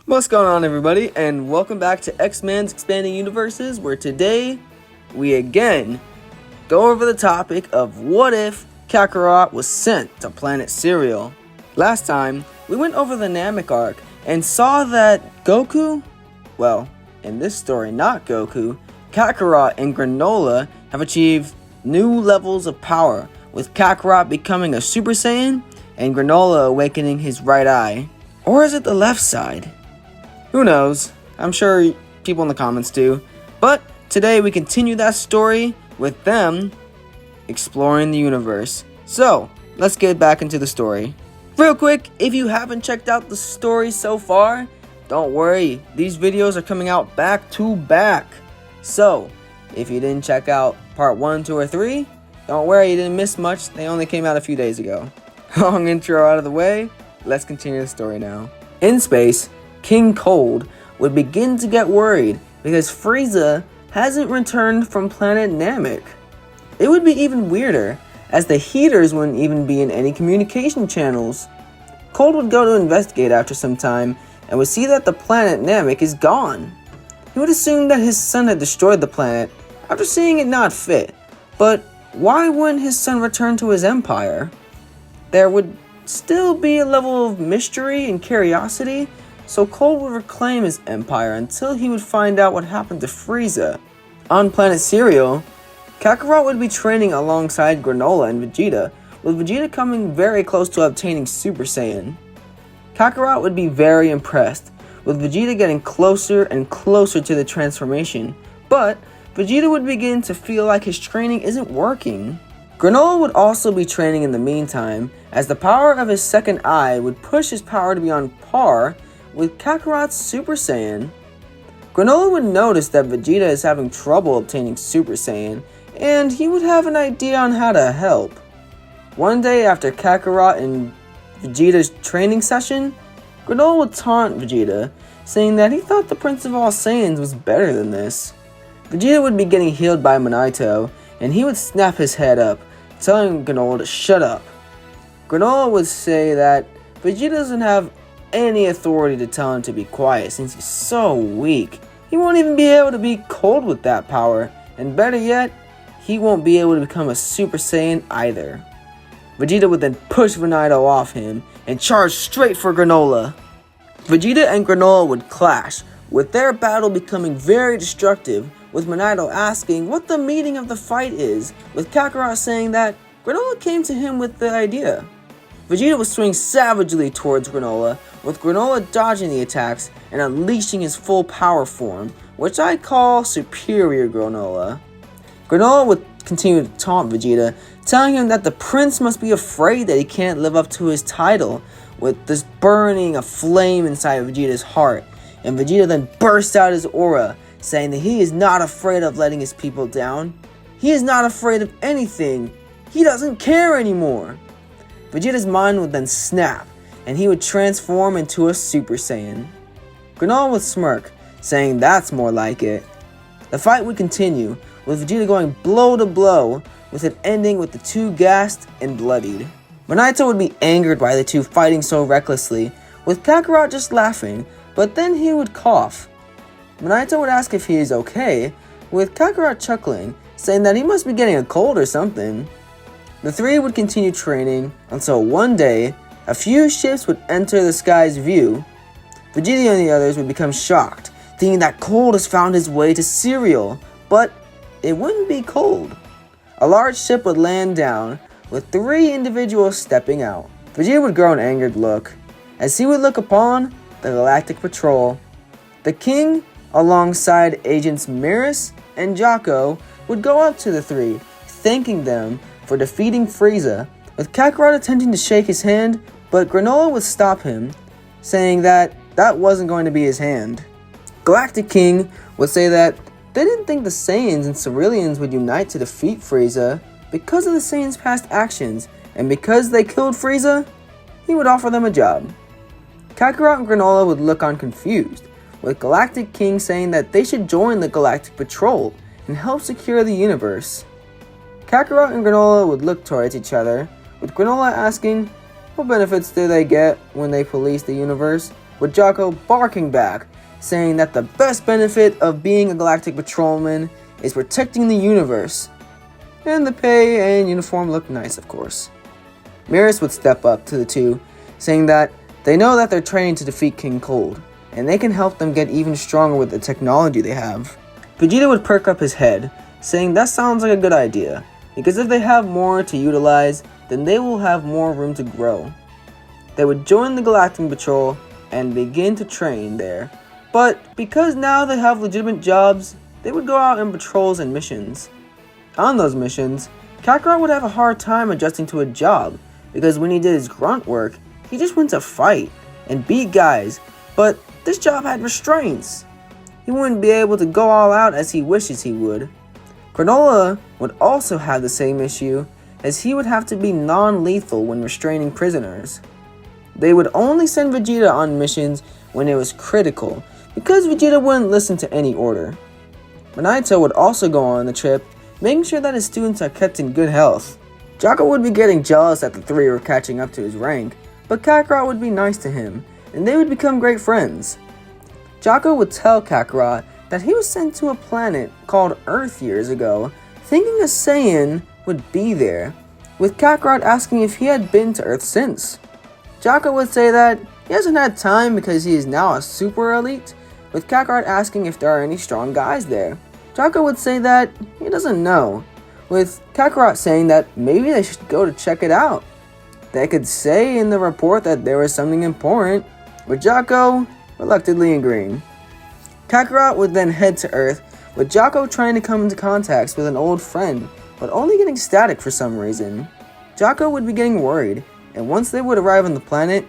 What's going on, everybody, and welcome back to X-Men's Expanding Universes, where today we again go over the topic of what if Kakarot was sent to planet Cereal. Last time, we went over the Namek arc and saw that Goku, well, in this story, not Goku, Kakarot and Granolah have achieved new levels of power, with Kakarot becoming a Super Saiyan and Granolah awakening his right eye. Or is it the left side? Who knows? I'm sure people in the comments do. But today we continue that story with them exploring the universe. So, let's get back into the story. Real quick, if you haven't checked out the story so far, don't worry. These videos are coming out back to back. So, if you didn't check out part 1, 2, or 3, don't worry, you didn't miss much. They only came out a few days ago. Long intro out of the way, let's continue the story now. In space, King Cold would begin to get worried because Frieza hasn't returned from planet Namek. It would be even weirder, as the heaters wouldn't even be in any communication channels. Cold would go to investigate after some time and would see that the planet Namek is gone. He would assume that his son had destroyed the planet after seeing it not fit, but why wouldn't his son return to his empire? There would still be a level of mystery and curiosity, so Cold would reclaim his empire until he would find out what happened to Frieza. On planet Cereal, Kakarot would be training alongside Granolah and Vegeta, with Vegeta coming very close to obtaining Super Saiyan. Kakarot would be very impressed, with Vegeta getting closer and closer to the transformation, but Vegeta would begin to feel like his training isn't working. Granolah would also be training in the meantime, as the power of his second eye would push his power to be on par with Kakarot's Super Saiyan. Granolah would notice that Vegeta is having trouble obtaining Super Saiyan, and he would have an idea on how to help. One day after Kakarot and Vegeta's training session, Granolah would taunt Vegeta, saying that he thought the Prince of All Saiyans was better than this. Vegeta would be getting healed by Monito, and he would snap his head up, telling Granolah to shut up. Granolah would say that Vegeta doesn't have any authority to tell him to be quiet since he's so weak. He won't even be able to be cold with that power, and better yet, he won't be able to become a Super Saiyan either. Vegeta would then push Monito off him and charge straight for Granolah. Vegeta and Granolah would clash, with their battle becoming very destructive, with Monito asking what the meaning of the fight is, with Kakarot saying that Granolah came to him with the idea. Vegeta would swing savagely towards Granolah, with Granolah dodging the attacks and unleashing his full power form, which I call Superior Granolah. Granolah would continue to taunt Vegeta, telling him that the prince must be afraid that he can't live up to his title, with this burning a flame inside Vegeta's heart, and Vegeta then bursts out his aura, saying that he is not afraid of letting his people down. He is not afraid of anything. He doesn't care anymore. Vegeta's mind would then snap, and he would transform into a Super Saiyan. Granolah would smirk, saying that's more like it. The fight would continue, with Vegeta going blow to blow, with it ending with the two gassed and bloodied. Monito would be angered by the two fighting so recklessly, with Kakarot just laughing, but then he would cough. Monito would ask if he is okay, with Kakarot chuckling, saying that he must be getting a cold or something. The three would continue training until one day, a few ships would enter the sky's view. Vegeta and the others would become shocked, thinking that Cold has found his way to Cereal, but it wouldn't be Cold. A large ship would land down, with three individuals stepping out. Vegeta would grow an angered look, as he would look upon the Galactic Patrol. The king, alongside agents Miris and Jocko, would go up to the three, thanking them for defeating Frieza, with Kakarot attempting to shake his hand, but Granolah would stop him, saying that wasn't going to be his hand. Galactic King would say that they didn't think the Saiyans and Cerealians would unite to defeat Frieza because of the Saiyans' past actions, and because they killed Frieza, he would offer them a job. Kakarot and Granolah would look on confused, with Galactic King saying that they should join the Galactic Patrol and help secure the universe. Kakarot and Granolah would look towards each other, with Granolah asking, what benefits do they get when they police the universe? with Jocko barking back, saying that the best benefit of being a galactic patrolman is protecting the universe. And the pay and uniform look nice, of course. Miris would step up to the two, saying that they know that they're training to defeat King Cold, and they can help them get even stronger with the technology they have. Vegeta would perk up his head, saying that sounds like a good idea, because if they have more to utilize, then they will have more room to grow. They would join the Galactic Patrol and begin to train there, but because now they have legitimate jobs, they would go out on patrols and missions. On those missions, Kakarot would have a hard time adjusting to a job, because when he did his grunt work, he just went to fight and beat guys, but this job had restraints. He wouldn't be able to go all out as he wishes he would. Granolah would also have the same issue, as he would have to be non-lethal when restraining prisoners. They would only send Vegeta on missions when it was critical, because Vegeta wouldn't listen to any order. Naito would also go on the trip, making sure that his students are kept in good health. Jocko would be getting jealous that the three were catching up to his rank, but Kakarot would be nice to him, and they would become great friends. Jocko would tell Kakarot that he was sent to a planet called Earth years ago, thinking a Saiyan would be there, with Kakarot asking if he had been to Earth since. Jocko would say that he hasn't had time because he is now a super elite, with Kakarot asking if there are any strong guys there. Jocko would say that he doesn't know, with Kakarot saying that maybe they should go to check it out. They could say in the report that there was something important, with Jocko reluctantly agreeing. Kakarot would then head to Earth, with Jocko trying to come into contact with an old friend, but only getting static for some reason. Jocko would be getting worried, and once they would arrive on the planet,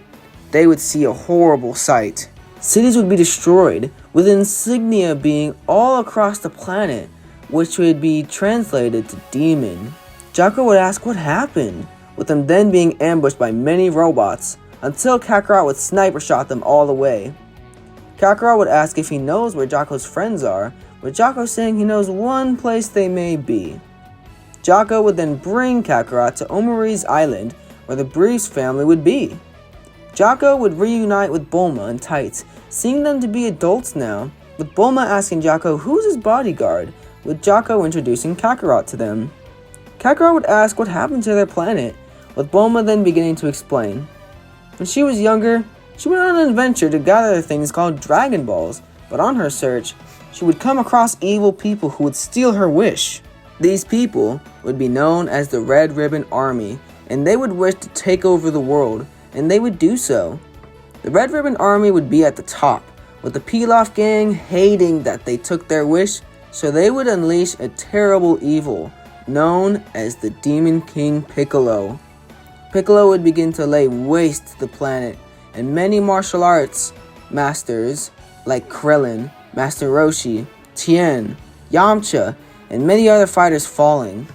they would see a horrible sight. Cities would be destroyed, with insignia being all across the planet, which would be translated to demon. Jocko would ask what happened, with them then being ambushed by many robots, until Kakarot would sniper shot them all the way. Kakarot would ask if he knows where Jocko's friends are, with Jocko saying he knows one place they may be. Jocko would then bring Kakarot to Omari's island, where the Brief's family would be. Jocko would reunite with Bulma and Tights, seeing them to be adults now, with Bulma asking Jocko who's his bodyguard, with Jocko introducing Kakarot to them. Kakarot would ask what happened to their planet, with Bulma then beginning to explain. When she was younger, she went on an adventure to gather things called Dragon Balls, but on her search, she would come across evil people who would steal her wish. These people would be known as the Red Ribbon Army, and they would wish to take over the world, and they would do so. The Red Ribbon Army would be at the top, with the Pilaf gang hating that they took their wish, so they would unleash a terrible evil, known as the Demon King Piccolo. Piccolo would begin to lay waste to the planet, and many martial arts masters like Krillin, Master Roshi, Tien, Yamcha, and many other fighters falling.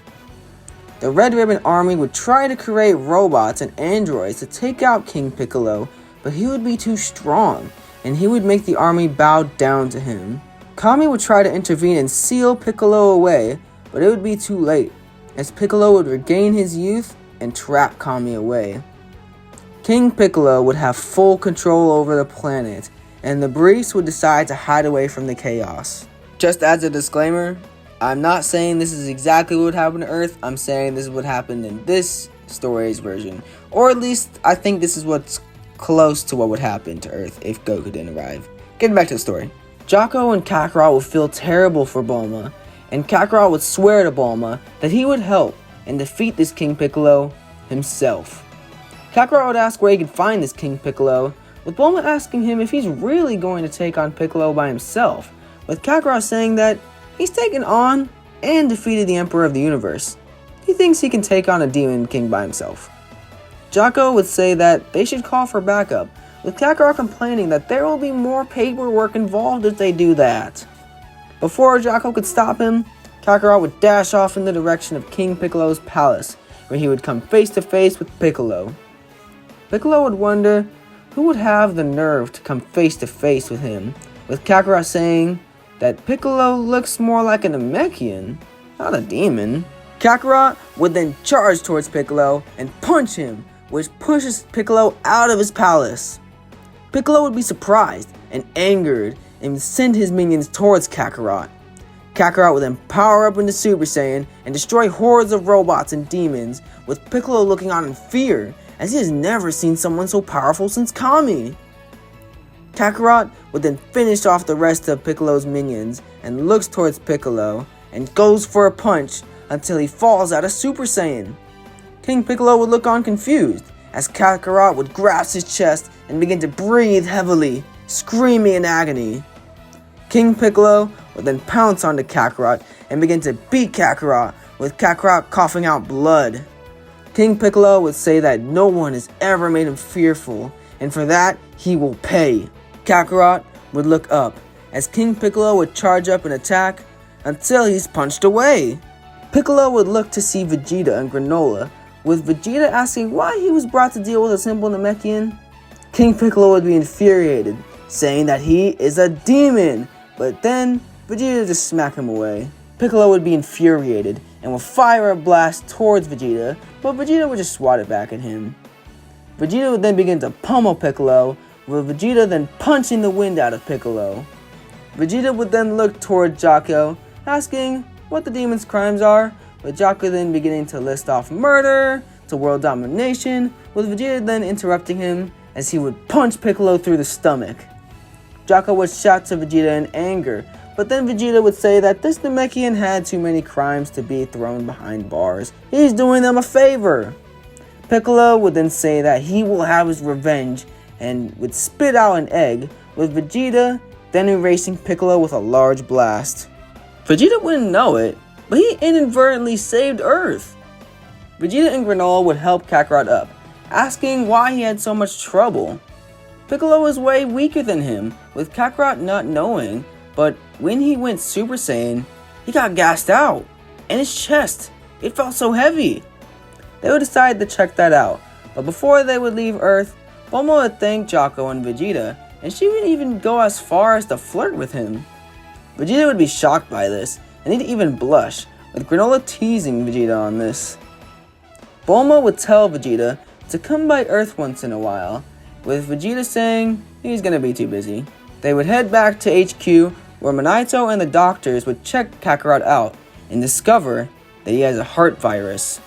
The Red Ribbon Army would try to create robots and androids to take out King Piccolo, but he would be too strong, and he would make the army bow down to him. Kami would try to intervene and seal Piccolo away, but it would be too late, as Piccolo would regain his youth and trap Kami away. King Piccolo would have full control over the planet, and the Briefs would decide to hide away from the chaos. Just as a disclaimer, I'm not saying this is exactly what happened to Earth, I'm saying this is what happened in this story's version. Or at least, I think this is what's close to what would happen to Earth if Goku didn't arrive. Getting back to the story. Jocko and Kakarot would feel terrible for Bulma, and Kakarot would swear to Bulma that he would help and defeat this King Piccolo himself. Kakarot would ask where he could find this King Piccolo, with Bulma asking him if he's really going to take on Piccolo by himself, with Kakarot saying that he's taken on and defeated the Emperor of the Universe. He thinks he can take on a Demon King by himself. Jocko would say that they should call for backup, with Kakarot complaining that there will be more paperwork involved if they do that. Before Jocko could stop him, Kakarot would dash off in the direction of King Piccolo's palace, where he would come face to face with Piccolo. Piccolo would wonder who would have the nerve to come face to face with him, with Kakarot saying that Piccolo looks more like a Namekian, not a demon. Kakarot would then charge towards Piccolo and punch him, which pushes Piccolo out of his palace. Piccolo would be surprised and angered and send his minions towards Kakarot. Kakarot would then power up into Super Saiyan and destroy hordes of robots and demons, with Piccolo looking on in fear as he has never seen someone so powerful since Kami. Kakarot would then finish off the rest of Piccolo's minions and looks towards Piccolo and goes for a punch until he falls out of Super Saiyan. King Piccolo would look on confused as Kakarot would grasp his chest and begin to breathe heavily, screaming in agony. King Piccolo would then pounce onto Kakarot and begin to beat Kakarot, with Kakarot coughing out blood. King Piccolo would say that no one has ever made him fearful, and for that, he will pay. Kakarot would look up as King Piccolo would charge up and attack until he's punched away. Piccolo would look to see Vegeta and Granolah, with Vegeta asking why he was brought to deal with a simple Namekian. King Piccolo would be infuriated, saying that he is a demon, but then Vegeta would just smack him away. Piccolo would be infuriated and would fire a blast towards Vegeta, but Vegeta would just swat it back at him. Vegeta would then begin to pummel Piccolo, with Vegeta then punching the wind out of Piccolo. Vegeta would then look toward Jocko, asking what the demon's crimes are, with Jocko then beginning to list off murder to world domination, with Vegeta then interrupting him as he would punch Piccolo through the stomach. Jocko would shout to Vegeta in anger, but then Vegeta would say that this Namekian had too many crimes to be thrown behind bars. He's doing them a favor. Piccolo would then say that he will have his revenge and would spit out an egg, with Vegeta then erasing Piccolo with a large blast. Vegeta wouldn't know it, but he inadvertently saved Earth. Vegeta and Granolah would help Kakarot up, asking why he had so much trouble. Piccolo was way weaker than him, with Kakarot not knowing, but when he went Super Saiyan, he got gassed out, and his chest, it felt so heavy. They would decide to check that out, but before they would leave Earth, Bulma would thank Jocko and Vegeta, and she would even go as far as to flirt with him. Vegeta would be shocked by this, and he'd even blush, with Granolah teasing Vegeta on this. Bulma would tell Vegeta to come by Earth once in a while, with Vegeta saying he's gonna be too busy. They would head back to HQ, where Minato and the doctors would check Kakarot out and discover that he has a heart virus.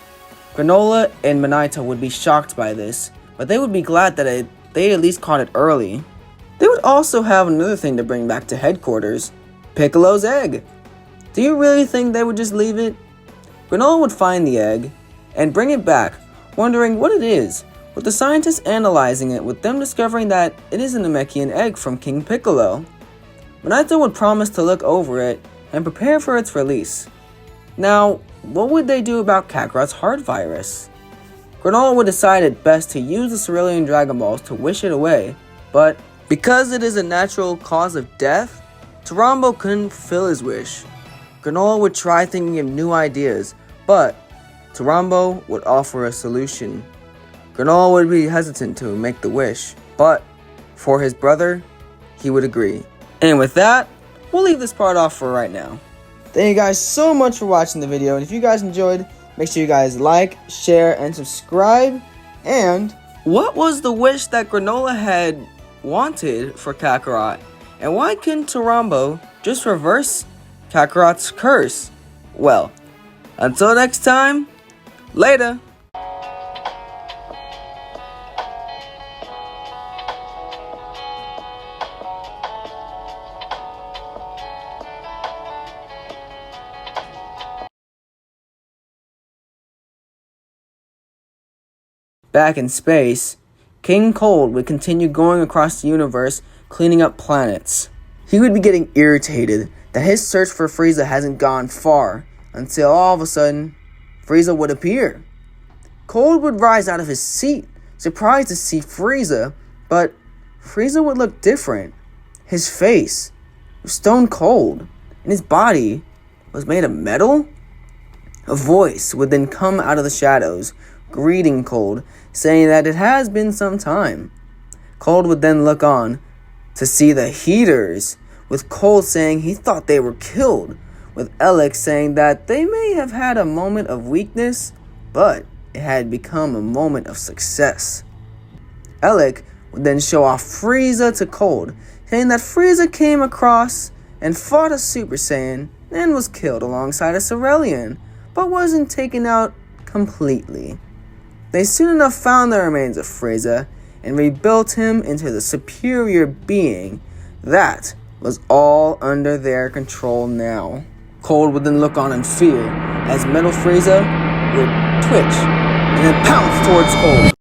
Granolah and Minato would be shocked by this, but they would be glad that they at least caught it early. They would also have another thing to bring back to headquarters, Piccolo's egg. Do you really think they would just leave it? Granolah would find the egg and bring it back, wondering what it is, with the scientists analyzing it, with them discovering that it is a Namekian egg from King Piccolo. Minato would promise to look over it and prepare for its release. Now, what would they do about Kakarot's heart virus? Granolah would decide it best to use the Cerulean Dragon Balls to wish it away, but because it is a natural cause of death, Tarambo couldn't fulfill his wish. Granolah would try thinking of new ideas, but Tarambo would offer a solution. Granolah would be hesitant to make the wish, but for his brother, he would agree. And with that, we'll leave this part off for right now. Thank you guys so much for watching the video, and if you guys enjoyed, make sure you guys like, share, and subscribe. And what was the wish that Granolah had wanted for Kakarot? And why couldn't Tarambo just reverse Kakarot's curse? Well, until next time, later! Back in space, King Cold would continue going across the universe, cleaning up planets. He would be getting irritated that his search for Frieza hasn't gone far, until all of a sudden, Frieza would appear. Cold would rise out of his seat, surprised to see Frieza, but Frieza would look different. His face was stone cold, and his body was made of metal. A voice would then come out of the shadows, greeting Cold, saying that it has been some time. Cold would then look on to see the Heaters, with Cold saying he thought they were killed, with Alex saying that they may have had a moment of weakness, but it had become a moment of success. Alec would then show off Frieza to Cold, saying that Frieza came across and fought a Super Saiyan and was killed alongside a Cerulean, but wasn't taken out completely. They soon enough found the remains of Frieza and rebuilt him into the superior being that was all under their control now. Cold would then look on in fear as Metal Frieza would twitch and then pounce towards Cold.